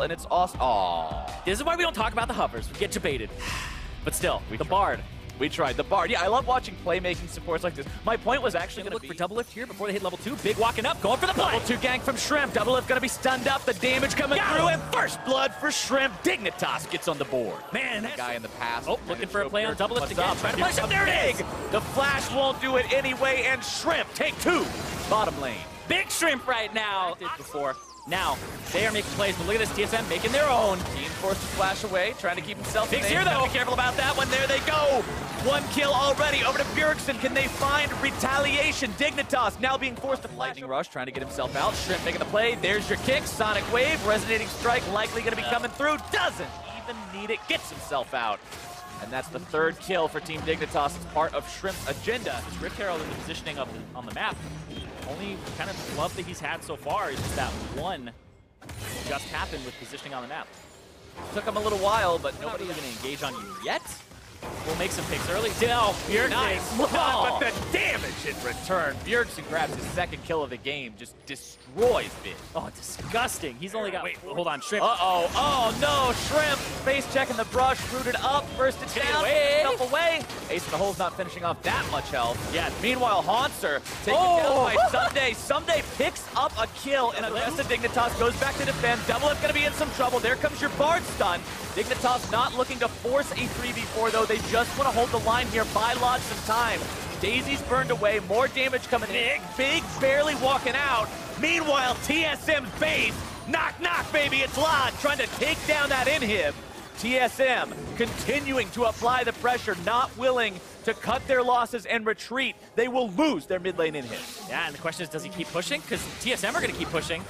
And it's awesome. Aww. This is why we don't talk about the hovers. We get debated. But still, the Bard. We tried. The Bard. Yeah, I love watching playmaking supports like this. My point was actually going to look for double lift here before they hit level 2. Big walking up, going for the play. Level 2 gank from Shrimp. Double lift going to be stunned up. The damage coming through. And first blood for Shrimp. Dignitas gets on the board. Man, that guy in the past. Oh, looking for a play on double lift again. Trying to flash up. There it is. The flash won't do it anyway. And Shrimp take 2. Bottom lane. Big Shrimp right now. Did before. Now, they are making plays, but look at this, TSM making their own. Keen forced to flash away, trying to keep himself Big's here, though. Be careful about that one. There they go. 1 kill already. Over to Bjergsen. Can they find retaliation? Dignitas now being forced to flash. Lightning rush, trying to get himself out. Shrimp making the play. There's your kick. Sonic wave. Resonating strike likely going to be coming through. Doesn't even need it. Gets himself out. And that's the 3rd kill for Team Dignitas as part of Shrimp's agenda. This Rift Herald in the positioning of on the map. Only kind of love that he's had so far is just that one just happened with positioning on the map. Took him a little while, but Not nobody really going to engage on you yet. We'll make some picks early. Oh, Bjergsen. Nice. Oh. But the damage in return. Bjergsen grabs his 2nd kill of the game. Just destroys Big. Oh, disgusting. He's only got... Wait, hold on. Shrimp. Uh-oh. Oh, no. Shrimp. Face checking the brush. Rooted up. First it down. Himself away. Ace in the hole's not finishing off that much health. Yeah. Meanwhile, Haunter taken down by Someday. Someday picks up a kill, and Aggressive Dignitas goes back to defend. Double F going to be in some trouble. There comes your Bard stun. Dignitas not looking to force a 3v4, though. They just want to hold the line here, buy Lodge some time. Daisy's burned away, more damage coming in. Big barely walking out. Meanwhile, TSM's base, knock, knock, baby, it's Lodge trying to take down that inhib. TSM continuing to apply the pressure, not willing to cut their losses and retreat. They will lose their mid lane inhib. Yeah, and the question is, does he keep pushing? Because TSM are going to keep pushing.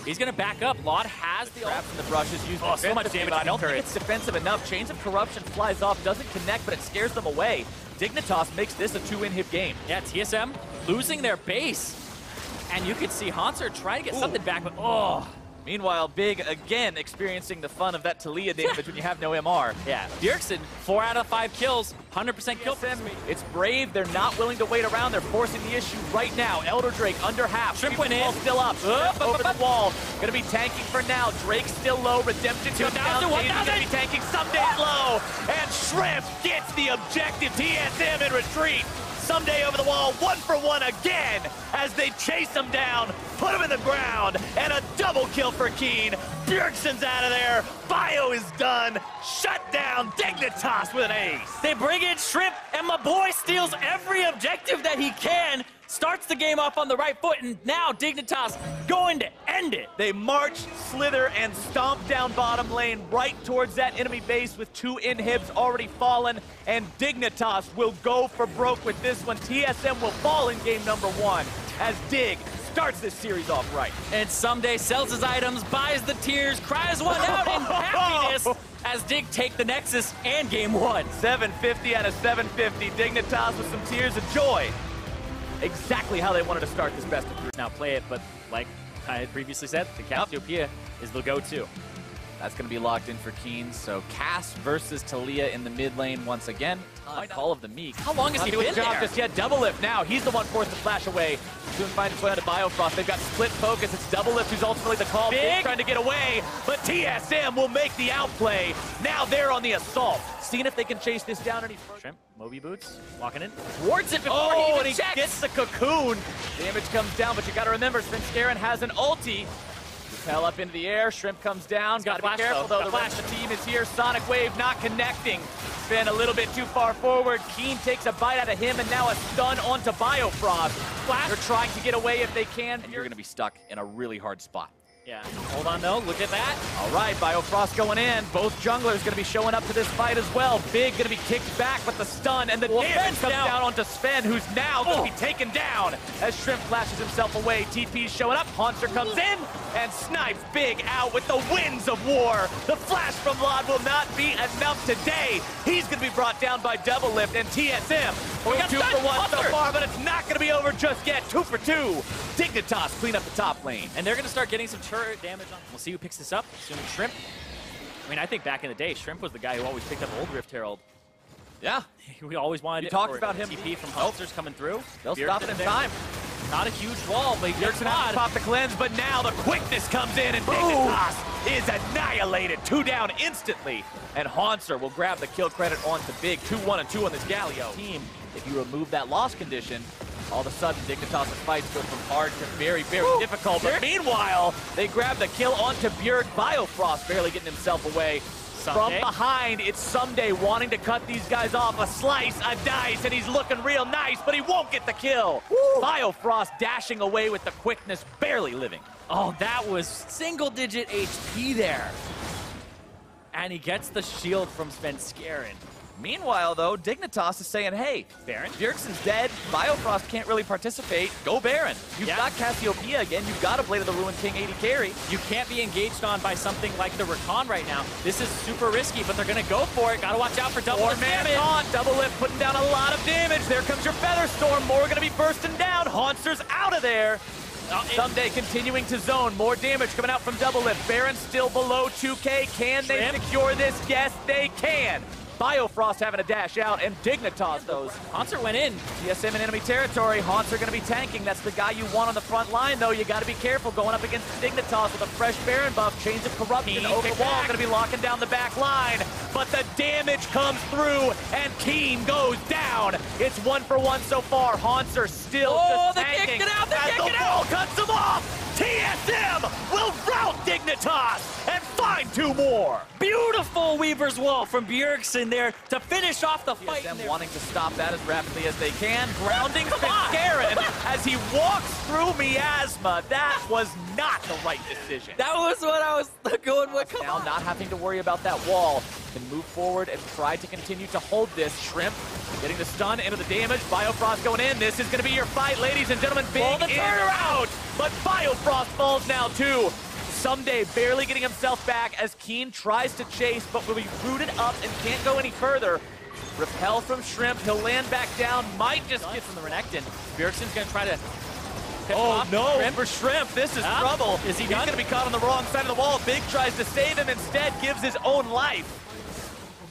He's going to back up. Laud has the traps in the brushes used so much damage. I don't think it's defensive enough. Chains of Corruption flies off, doesn't connect, but it scares them away. Dignitas makes this a 2-inhib game. Yeah, TSM losing their base. And you could see Haunter try to get something back, but oh. Meanwhile, Big again experiencing the fun of that Talia damage when you have no MR. Yeah, Bjergsen, 4 out of 5 kills, 100% kill. It's brave. They're not willing to wait around. They're forcing the issue right now. Elder Drake under half. Shrimp went in. Still up. Over the wall. Gonna be tanking for now. Drake still low. Redemption comes down. Daisy's gonna be tanking. Someday low. And Shrimp gets the objective. TSM in retreat. Someday over the wall, 1-for-1 again as they chase him down, put him in the ground, and a double kill for Keen. Bjergsen's out of there. Bio is done. Shut down Dignitas with an ace. They bring in Shrimp, and my boy steals every objective that he can. Starts the game off on the right foot, and now Dignitas going to end it. They march, slither, and stomp down bottom lane right towards that enemy base with 2 inhibs already fallen, and Dignitas will go for broke with this one. TSM will fall in game number 1 as Dig starts this series off right. And Someday sells his items, buys the tears, cries one out in happiness as Dig take the Nexus and game 1. 750 out of 750. Dignitas with some tears of joy. Exactly how they wanted to start this best of 3. Now play it, but like I had previously said, the Cassiopeia is the go-to. That's going to be locked in for Keen. So Cass versus Talia in the mid lane once again. Call of the Meek. How long has he been there? Just yet. Double lift now. He's the one forced to flash away. Soon find his way onto Biofrost. They've got split focus. It's Double lift who's ultimately the call. Big trying to get away, but TSM will make the outplay. Now they're on the assault. Seeing if they can chase this down any further. Shrimp, Moby boots, walking in. Towards it before he even checks. Gets the cocoon. Damage comes down, but you got to remember, Svenskeren has an ulti. Repel up into the air. Shrimp comes down. Got to be careful, though. The rest of the team is here. Sonic Wave not connecting. Spin a little bit too far forward. Keen takes a bite out of him, and now a stun onto Biofrost. They're trying to get away if they can. And you're going to be stuck in a really hard spot. Yeah, hold on though, look at that. All right, Biofrost going in. Both junglers going to be showing up to this fight as well. Big going to be kicked back with the stun, and the damage comes down onto Sven, who's now going to be taken down as Shrimp flashes himself away. TP's showing up, Haunter comes in, and snipes Big out with the winds of war. The flash from Lod will not be enough today. He's going to be brought down by Double Lift, and TSM, 2-for-1 so far, but it's not going to be over just yet. 2 for 2. Dignitas clean up the top lane. And they're going to start getting some turret damage on. We'll see who picks this up. Assuming Shrimp. I mean, I think back in the day, Shrimp was the guy who always picked up Old Rift Herald. Yeah. We always wanted talked about him. TP from Hulsters coming through. They'll stop it in time. Not a huge wall, but Bjergsen has to pop the cleanse, but now the quickness comes in, and Dignitas is annihilated. 2 down instantly, and Haunser will grab the kill credit onto Big. 2-1 and 2 on this Galio team. If you remove that loss condition, all of a sudden Dignitas' fights go from hard to very, very difficult. But meanwhile, they grab the kill onto Bjerg. Biofrost barely getting himself away. From behind, it's Someday wanting to cut these guys off. A slice, a dice, and he's looking real nice, but he won't get the kill. Biofrost dashing away with the quickness, barely living. Oh, that was single-digit HP there. And he gets the shield from Svenskeren. Meanwhile, though, Dignitas is saying, hey, Baron? Bjergsen's dead. Biofrost can't really participate. Go Baron. You've got Cassiopeia again. You've got a Blade of the Ruined King 80 carry. You can't be engaged on by something like the Rakan right now. This is super risky, but they're going to go for it. Got to watch out for double lift damage. Double lift putting down a lot of damage. There comes your Featherstorm. More going to be bursting down. Haunser's out of there. Someday continuing to zone. More damage coming out from double lift. Baron still below 2K. Can they secure this? Yes, they can. Biofrost having a dash out, and Dignitas, those. Haunser went in. TSM in enemy territory. Haunser going to be tanking. That's the guy you want on the front line, though. You got to be careful going up against Dignitas with a fresh Baron buff. Chains of Corruption over the wall. Going to be locking down the back line. But the damage comes through, and Keen goes down. It's 1-for-1 so far. Haunser still just tanking. Kicked it out. As the wall cuts him off. TSM will rout Dignitas and find 2 more. Beautiful Weaver's Wall from Bjergsen there to finish off the fight. TSM wanting to stop that as rapidly as they can. Grounding Svenskeren as he walks through Miasma. That was not the right decision. That was what I was going with. Now not having to worry about that wall. Can move forward and try to continue to hold this. Shrimp getting the stun into the damage. Biofrost going in. This is going to be your fight, ladies and gentlemen. Big in or out. But Biofrost falls now too. Someday barely getting himself back as Keen tries to chase, but will be rooted up and can't go any further. Repel from Shrimp. He'll land back down. Might just get from the Renekton. Bjergsen's going to try to... Oh no, for Shrimp, this is trouble. Is he He's going to be caught on the wrong side of the wall. Big tries to save him, instead gives his own life.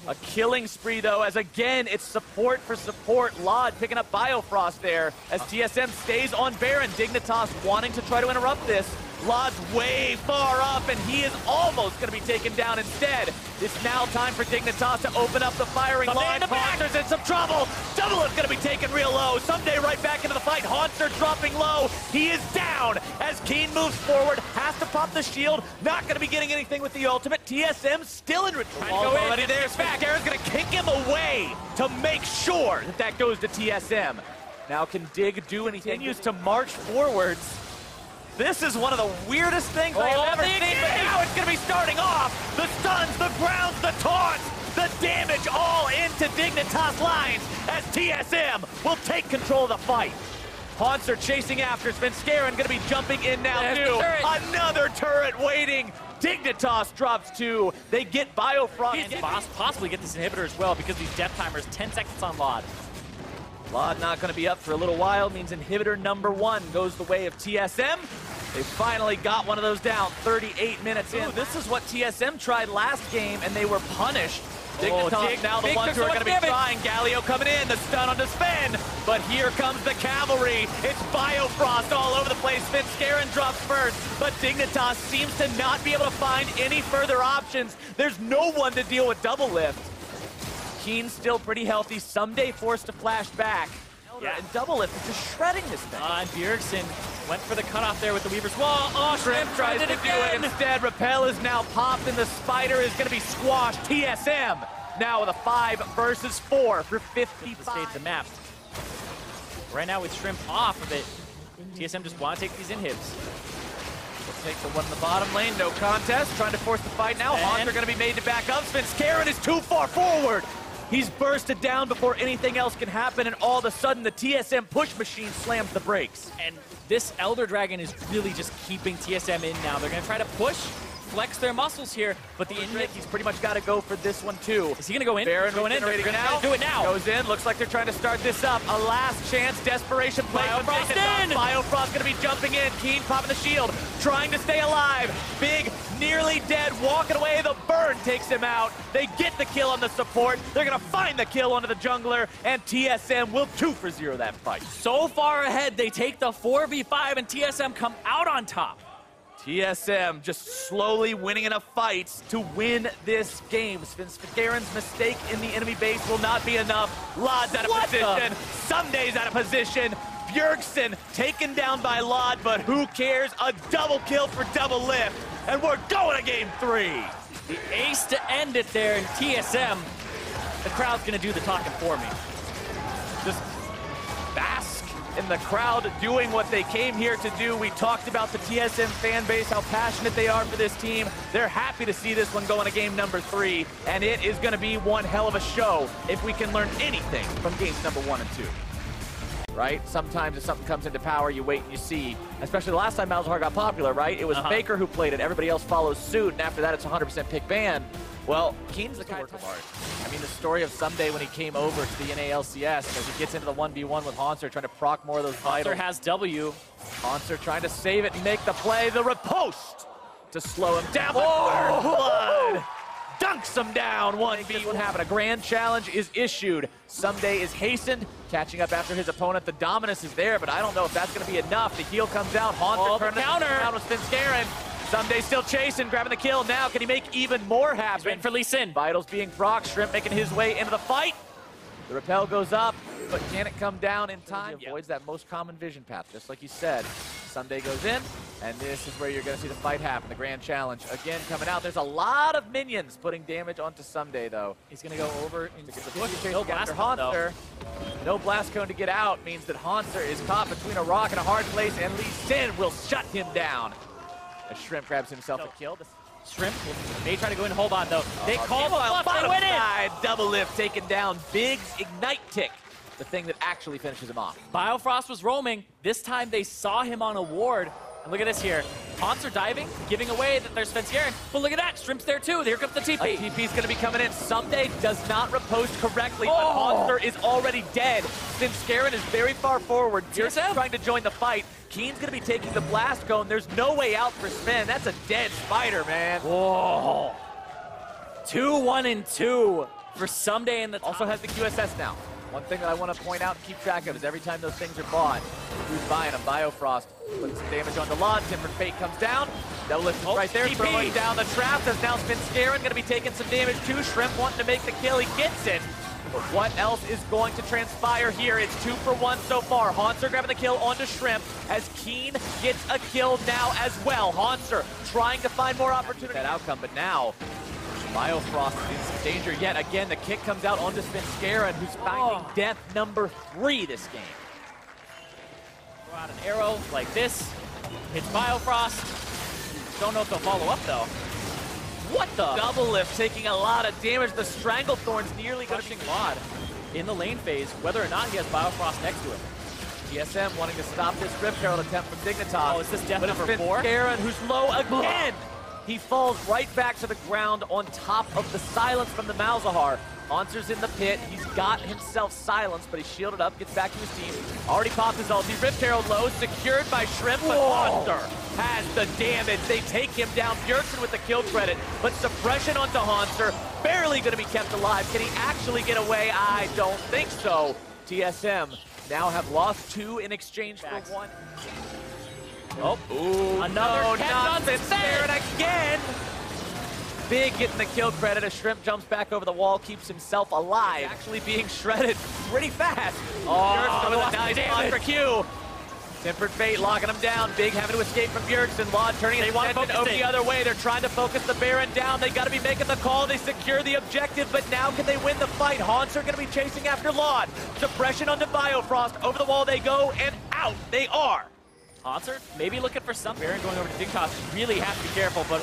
A killing spree, though, as again, it's support for support. Lod picking up Biofrost there as TSM stays on Baron. Dignitas wanting to try to interrupt this. Lod's way far up, and he is almost going to be taken down instead. It's now time for Dignitas to open up the firing line. Haunser's in some trouble. Double is going to be taken real low. Someday right back into the fight. Haunser dropping low. He is down as Keen moves forward. Has to pop the shield. Not going to be getting anything with the ultimate. TSM still in retreat. Already there. Svenskaren's going to kick him away to make sure that that goes to TSM. Now can Dig do anything? Continues to march forwards. This is one of the weirdest things I have ever seen, but now it's going to be starting off. The stuns, the grounds, the taunts, the damage all into Dignitas lines as TSM will take control of the fight. Haunser chasing after. Svenskeren going to be jumping in now too. Another turret waiting. Dignitas drops 2. They get Biofrost. And possibly get this inhibitor as well because these death timers, 10 seconds on Lod. Lod not going to be up for a little while, means inhibitor number 1 goes the way of TSM. They finally got one of those down 38 minutes in. This is what TSM tried last game, and they were punished. Dignitas now the ones who are going to be trying. Galio coming in, the stun onto Sven. But here comes the cavalry. It's Biofrost all over the place. Svenskeren drops first, but Dignitas seems to not be able to find any further options. There's no one to deal with double lift. Keen's still pretty healthy. Someday forced to flash back. Yeah, and double lift is just shredding this thing. And Bjergsen went for the cutoff there with the Weaver's Wall. Oh, Shrimp tries to do it instead. Repel is now popped, and the Spider is going to be squashed. TSM now with a 5 versus 4 for 55. The stage of the map. Right now with Shrimp off of it, TSM just want to take these inhibs. Take the one in the bottom lane, no contest. Trying to force the fight now. Haunter going to be made to back up. Svenskeren is too far forward. He's bursted down before anything else can happen, and all of a sudden the TSM push machine slams the brakes. And this Elder Dragon is really just keeping TSM in now. They're going to try to push, flex their muscles here, but the inhib, he's pretty much got to go for this one too. Is he going to go in? Baron going in. They're going to do it now. Goes in. Looks like they're trying to start this up. A last chance, desperation play. Biofrost in. Biofrost going to be jumping in. Keen popping the shield, trying to stay alive. Big, nearly dead, walking away. The burn takes him out. They get the kill on the support. They're gonna find the kill onto the jungler, and TSM will 2 for 0 that fight. So far ahead, they take the 4v5, and TSM come out on top. TSM just slowly winning enough fights to win this game. Svenskaren's mistake in the enemy base will not be enough. Lod's out of position. Sunday's out of position. Bjergsen taken down by Lod, but who cares? A double kill for Double Lift, and we're going to game 3. The ace to end it there in TSM. The crowd's gonna do the talking for me. Just bask in the crowd doing what they came here to do. We talked about the TSM fan base, how passionate they are for this team. They're happy to see this one go into game number 3, and it is going to be one hell of a show if we can learn anything from games number 1 and 2. Right? Sometimes if something comes into power, you wait and you see. Especially the last time Malzahar got popular, right? It was Faker who played it. Everybody else follows suit, and after that, it's 100% pick ban. Well, Keen's the kind of art. I mean, the story of Someday when he came over to the NALCS, as he gets into the 1v1 with Hanser, trying to proc more of those vitals. Hanser has W. Hanser trying to save it and make the play. The riposte to slow him down. Blood dunks him down. 1v1 happen. A grand challenge is issued. Someday is hastened, catching up after his opponent. The dominance is there, but I don't know if that's going to be enough. The heal comes out. Hanser the counter. Down with Svenskaren. Someday still chasing, grabbing the kill. Now, can he make even more happen? He's waiting for Lee Sin. Vitals being proc. Shrimp making his way into the fight. The rappel goes up, but can it come down in time? He avoids that most common vision path, just like you said. Someday goes in, and this is where you're going to see the fight happen. The grand challenge again coming out. There's a lot of minions putting damage onto Someday, though. He's going to go over into the push. No blast Hanser. No blast cone to get out means that Hanser is caught between a rock and a hard place, and Lee Sin will shut him down. As Shrimp grabs himself a kill. Shrimp may try to go in hold on though. They call the bluff, they win it! Double Lift taken down. Big's Ignite Tick, the thing that actually finishes him off. Biofrost was roaming. This time they saw him on a ward. And look at this here. Hanser diving, giving away that there's Svenskaren. But look at that, Shrimp's there too. Here comes the TP. TP's gonna be coming in. Someday does not riposte correctly, but Hanser is already dead. Svenskaren is very far forward. TSM trying to join the fight. Keen's gonna be taking the blast cone. There's no way out for Sven. That's a dead spider, man. Whoa. 2-1-2 for Someday in the top. Also has the QSS now. One thing that I want to point out and keep track of is every time those things are bought, who's buying them? Biofrost putting some damage onto Lod. Tempered Fate comes down. Double Lift right there, throwing down the trap. There's now Svenskaren going to be taking some damage too. Shrimp wanting to make the kill. He gets it. But what else is going to transpire here? It's 2 for 1 so far. Hanser grabbing the kill onto Shrimp as Keen gets a kill now as well. Hanser trying to find more opportunity. That outcome, but now Biofrost is in some danger yet. Again, the kick comes out onto Svenskaren, who's finding death number 3 this game. Throw out an arrow like this. Hits Biofrost. Don't know if they'll follow up though. What the? Double Lift taking a lot of damage. The Stranglethorn's nearly crushing Lod in the lane phase, whether or not he has Biofrost next to him. TSM wanting to stop this Rip Herald attempt from Dignitas. Oh, is this death number 4? Svenskaren, who's low again. He falls right back to the ground on top of the silence from the Malzahar. Hanser's in the pit. He's got himself silenced, but he's shielded up, gets back to his team. Already popped his ulti. Rift Herald low, secured by Shrimp, but Hanser has the damage. They take him down. Bjergsen with the kill credit, but suppression onto Hanser. Barely going to be kept alive. Can he actually get away? I don't think so. TSM now have lost 2 in exchange for 1. Another not Svenskaren again. Big getting the kill credit as Shrimp jumps back over the wall, keeps himself alive. Actually being shredded pretty fast. Bjergsen with a nice block for Q. Tempered Fate locking him down. Big having to escape from Bjergsen. Lod turning his attention over the other way. They're trying to focus the Baron down. They got to be making the call. They secure the objective, but now can they win the fight? Hanser going to be chasing after Lod. Suppression onto Biofrost. Over the wall they go, and out they are. Hanser maybe looking for some. Baron going over to Dignitas. Really have to be careful, but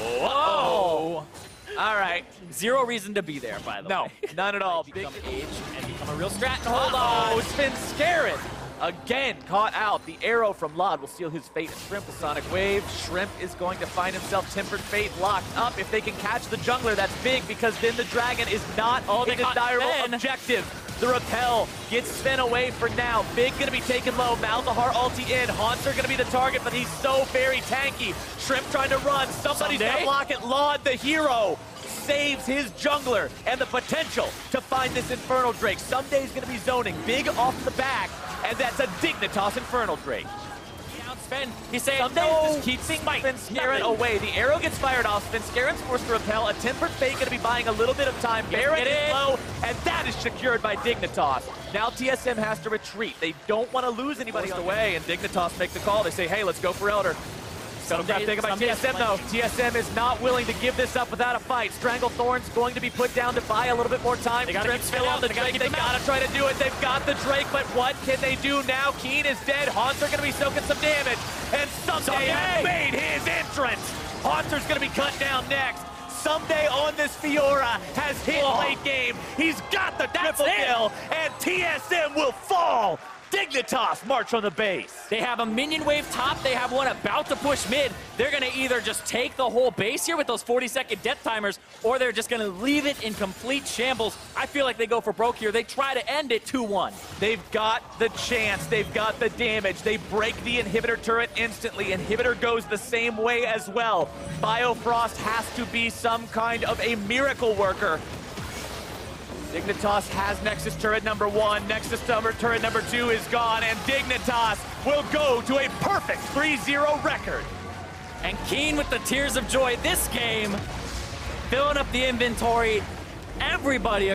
all right. Zero reason to be there, by the way. No, none at all. Become age and become a real strat and hold on. Svenskaren again caught out. The arrow from Lod will seal his fate. Shrimp, the Sonic Wave. Shrimp is going to find himself Tempered Fate locked up. If they can catch the jungler, that's big because then the dragon is not a desirable objective. The repel gets Sven away for now. Big gonna be taken low. Malzahar ulti in. Haunter gonna be the target, but he's so very tanky. Shrimp trying to run. Somebody's gonna block it. Laud, the hero, saves his jungler and the potential to find this Infernal Drake. Sunday's gonna be zoning. Big off the back, and that's a Dignitas Infernal Drake. Sven, he's saying, Someday no, just keep Svenskeren away. The arrow gets fired off. Svenskeren's forced to repel. A Tempered Fate going to be buying a little bit of time. Baron is low, and that is secured by Dignitas. Now TSM has to retreat. They don't want to lose anybody away, and Dignitas make the call. They say, hey, let's go for Elder. Taken by TSM though. TSM is not willing to give this up without a fight. Stranglethorn's going to be put down to buy a little bit more time. They gotta fill out the Drake. They gotta try to do it. They've got the Drake, but what can they do now? Keen is dead. Haunter gonna be soaking some damage, and Someday has made his entrance. Haunter's gonna be cut down next. Someday on this Fiora has hit late game. He's got the triple kill, and TSM will fall. Dignitas march on the base. They have a minion wave top. They have one about to push mid. They're going to either just take the whole base here with those 40-second death timers, or they're just going to leave it in complete shambles. I feel like they go for broke here. They try to end it 2-1. They've got the chance. They've got the damage. They break the inhibitor turret instantly. Inhibitor goes the same way as well. Biofrost has to be some kind of a miracle worker. Dignitas has Nexus turret number 1, Nexus turret number 2 is gone, and Dignitas will go to a perfect 3-0 record. And Keen with the tears of joy this game, filling up the inventory. Everybody